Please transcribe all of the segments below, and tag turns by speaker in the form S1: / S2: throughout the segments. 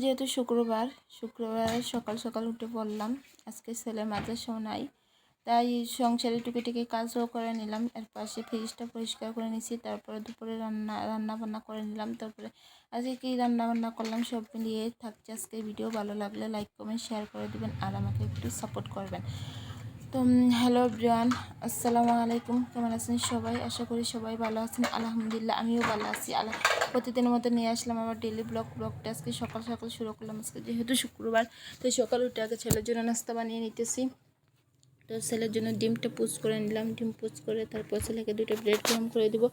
S1: যেহেতু শুক্রবার সকাল সকাল উঠে পড়লাম। আজকে ছেলে মাদ্রাসাও নাই, তাই সংসারে টুকিটাকি কাজও করে নিলাম। এর পাশে ফ্রিজটা পরিষ্কার করে নিছি। তারপরে দুপুরে রান্না বান্না করে নিলাম। তারপরে আজকে কী রান্না বান্না করলাম সব মিলিয়ে থাকছে আজকে ভিডিও। ভালো লাগলে লাইক কমেন্ট শেয়ার করে দিবেন আর আমাকে একটু সাপোর্ট করবেন। তো হ্যালো এভরিওয়ান, আসসালামু আলাইকুম। কেমন আছেন সবাই? আশা করি সবাই ভালো আছেন। আলহামদুলিল্লাহ আমিও ভালো আছি। প্রতিদিনের মতো নিয়ে আসলাম আমার ডেলি ব্লগটা আজকে সকাল সকাল শুরু করলাম। আজকে যেহেতু শুক্রবার, তো সকাল উঠে আগে ছেলের জন্য নাস্তা বানিয়ে নিতেছি। তো ছেলের জন্য ডিমটা পোস্ট করে নিলাম। ডিম পোস্ট করে তারপর ছেলেকে 2টা ব্রেড গরম করে দেবো।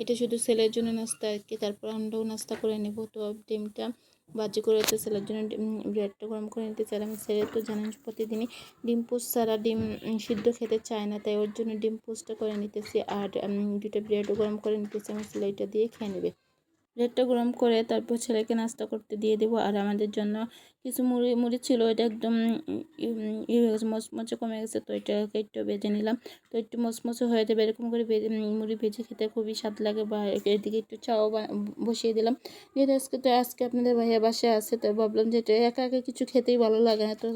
S1: এটা শুধু ছেলের জন্য নাস্তা আর কি। তারপর আমরাও নাস্তা করে নেব। তো ডিমটা ভাজি করে তো ছেলের জন্য ব্রেডটা গরম করে নিতে চাইলাম। ছেলে তো জানেন প্রতিদিনই ডিম পোস্ট ছাড়া ডিম সিদ্ধ খেতে চায় না, তাই ওর জন্য ডিম পোস্টটা করে নিতেছি। আর 2টা ব্রেডও গরম করে নিতেছি। আমার ছেলে এটা দিয়ে খেয়ে নেবে। ব্রেডটা গরম করে তারপর ছেলেকে নাস্তা করতে দিয়ে দেবো। আর আমাদের জন্য কিছু মুড়ি ছিল, এটা একদম হয়ে গেছে, মচমচে কমে গেছে। তো এটাকে একটু ভেজে নিলাম। তো একটু মচমচে হয়ে যাবে, এরকম করে মুড়ি ভেজে খেতে খুবই স্বাদ লাগে। বা এদিকে একটু চাও বসিয়ে দিলাম। যেহেতু আজকে আপনাদের ভাইয়া বাসায় আছে, তো ভাবলাম যে এটা একা একা কিছু খেতেই ভালো লাগে না। তো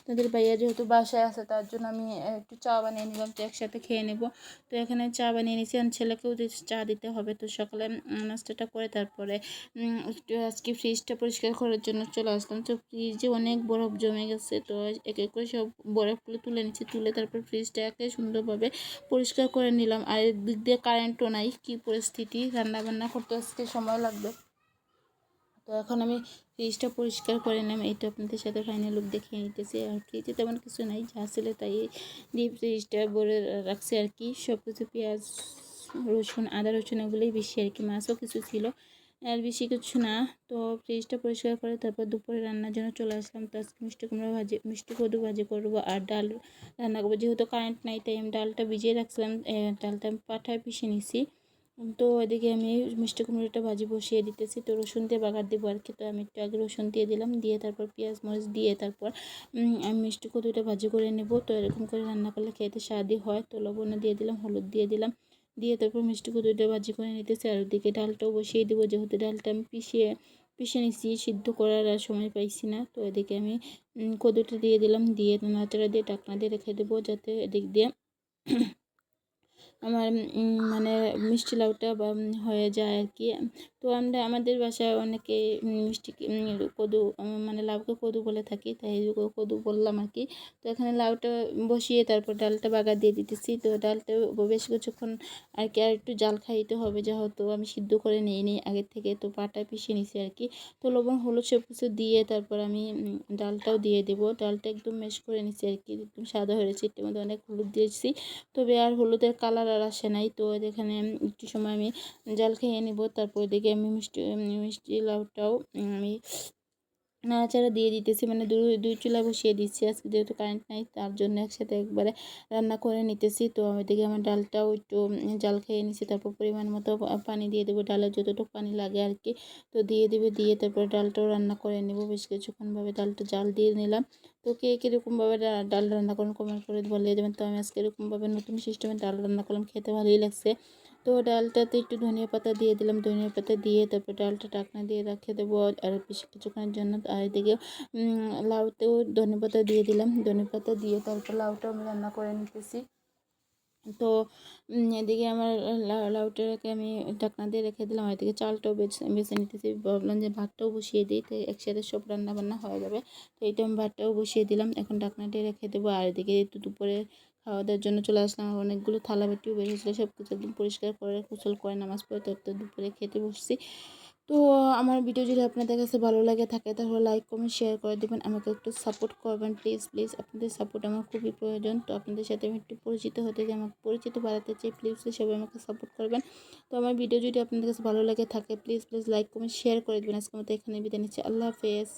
S1: তাদের ভাইয়া যেহেতু বাসায় আছে, তার জন্য আমি একটু চা বানিয়ে নিলাম। তো একসাথে খেয়ে নেব। তো এখানে চা বানিয়ে নিয়েছি, আর ছেলেকেও চা দিতে হবে। তো সকালে নাস্তাটা করে তারপরে একটু আজকে ফ্রিজটা পরিষ্কার করার জন্য চলে আসলাম। তো ফ্রিজে অনেক বরফ জমে গেছে, তো এক এক করে সব বরফগুলো তুলে নিচ্ছি। তুলে তারপর ফ্রিজটাকে সুন্দরভাবে পরিষ্কার করে নিলাম। আর দিক দিয়ে কারেন্টও নাই, কী পরিস্থিতি! রান্নাবান্না করতে আজকে সময় লাগবে। তো এখন আমি ফ্রিজটা পরিষ্কার করে নিলাম। এইটা আপনাদের সাথে ফাইনাল লুক দেখিয়ে নিতেছি। আর ফ্রিজে তেমন কিছু নাই, যা ছিল তাই ডিপ ফ্রিজটা ভরে রাখছি আর কি। সব কিছু পেঁয়াজ রসুন আদা রসুন এগুলোই বেশি আর কি। মাছও কিছু ছিল, আর বেশি কিছু না। তো ফ্রিজটা পরিষ্কার করে তারপর দুপুরে রান্নার জন্য চলে আসলাম। তো আজকে মিষ্টি কদু ভাজি করবো আর ডাল রান্না করবো। যেহেতু কারেন্ট নাই, তাই আমি ডালটা ভিজিয়ে রাখছিলাম। ডালটা আমি পাঠায় পিষে নিছি। তো এদিকে আমি মিষ্টি কুমড়োটা ভাজি বসিয়ে দিতেছি। তো রসুন দিয়ে বাগার দেবো আর কি। তো আমি একটু আগে রসুন দিয়ে দিলাম, দিয়ে তারপর পেঁয়াজ মরিচ দিয়ে তারপর আমি মিষ্টি কদুটা ভাজি করে নেব। তো এরকম করে রান্না করলে খেতে স্বাদই হয়। তো লবণ দিয়ে দিলাম, হলুদ দিয়ে দিলাম, দিয়ে তারপর মিষ্টি কদুটা ভাজি করে নিতেছি। আর ওদিকে ডালটাও বসিয়ে দেবো, যেহেতু ডালটা আমি পিষে নিচ্ছি, সিদ্ধ করার আর সময় পাইছি না। তো এদিকে আমি কদুটা দিয়ে দিলাম, দিয়ে নাড়াচাড়া দিয়ে ঢাকনা দিয়ে রেখে দেবো, যাতে এদিক দিয়ে আমার মানে মিষ্টি লাউটা হয়ে যায় আর কি। তো আমাদের বাসায় অনেকে মিষ্টি কদু মানে লাউকে কদু বলে থাকি, তাই কদু বললাম আর কি। তো এখানে লাউটা বসিয়ে তারপর ডালটা বাগার দিয়ে দিতেছি। তো ডালটা বেশ কিছুক্ষণ আর কি আর একটু জাল খাইতে হবে, যেহেতু আমি সিদ্ধ করে নিই আগের থেকে। তো পাটায় পিষে নিছি আর কি। তো লবণ হলুদ সব কিছু দিয়ে তারপর আমি ডালটাও দিয়ে দেবো। ডালটা একদম ম্যাশ করে নিচ্ছি আর কি, একদম সাদা হয়েছে। এটার মধ্যে অনেক হলুদ দিয়েছি, তবে আর হলুদের কালার আর আসে নাই। তো এখানে একটু সময় আমি জাল খেয়ে নেব। তারপর এদিকে আমি মিষ্টি লাউটাও আমি নাড়াচাড়া দিয়ে দিতেছি, মানে দুই চুলা বসিয়ে দিচ্ছি। আজকে যেহেতু কারেন্ট নাই, তার জন্য একসাথে একবারে রান্না করে নিতেছি। তো এদিকে আমার ডালটাও একটু জাল খেয়ে নিচ্ছি। তারপর পরিমাণ মতো পানি দিয়ে দেবো, ডালের যতটুকু পানি লাগে আর কি। তো দিয়ে তারপর ডালটাও রান্না করে নেব। বেশ কিছুক্ষণভাবে ডালটা জাল দিয়ে নিলাম। তো কে কীরকমভাবে ডাল রান্না করেন কমেন্ট করে বলে দেবেন। তো আমি আজকে এরকমভাবে নতুন সিস্টেমে ডাল রান্না করলাম, খেতে ভালোই লাগছে। তো ডালটাতে একটু ধনিয়া পাতা দিয়ে দিলাম, ধনিয়া পাতা দিয়ে তারপর ডালটা ঢাকনা দিয়ে রেখে দেবো আর বেশ কিছুক্ষণের জন্য। আর এদিকে লাউতেও ধনিয়া পাতা দিয়ে দিলাম, ধনিয়া পাতা দিয়ে তারপর লাউটাও আমি রান্না করে নিতেছি। তো এদিকে আমার লাউটাকে আমি ঢাকনা দিয়ে রেখে দিলাম। আর এদিকে চালটাও বেছে নিতেছি। ভাবলাম যে ভাতটাও বসিয়ে দিই, তো একসাথে সব রান্না বান্না হয়ে যাবে। তো এইটা আমি ভাতটাও বসিয়ে দিলাম, এখন ঢাকনা দিয়ে রেখে দেবো। আর এদিকে একটু দুপুরে খাওয়া দাওয়ার জন্য চলে আসলাম। অনেকগুলো থালা বাটিও বের হয়েছিলো, সব কিছু একদম পরিষ্কার করে গোসল করে নামাজ পড়ে তারপর দুপুরে খেতে বসছি। তো আমার ভিডিও যদি আপনাদের কাছে ভালো লাগে থাকে, তাহলে লাইক কমেন্ট শেয়ার করে দেবেন, আমাকে একটু সাপোর্ট করবেন প্লিজ। আপনাদের সাপোর্ট আমার খুবই প্রয়োজন। তো আপনাদের সাথে আমি একটু পরিচিত হতে চাই, আমাকে পরিচিত বাড়াতে চাই, প্লিজ সবাই আমাকে সাপোর্ট করবেন। তো আমার ভিডিও যদি আপনাদের কাছে ভালো লাগে থাকে, প্লিজ লাইক কমেন্ট শেয়ার করে দেবেন। আজকের মতো এখানে বিদায় নিচ্ছি। আল্লাহ হাফেজ।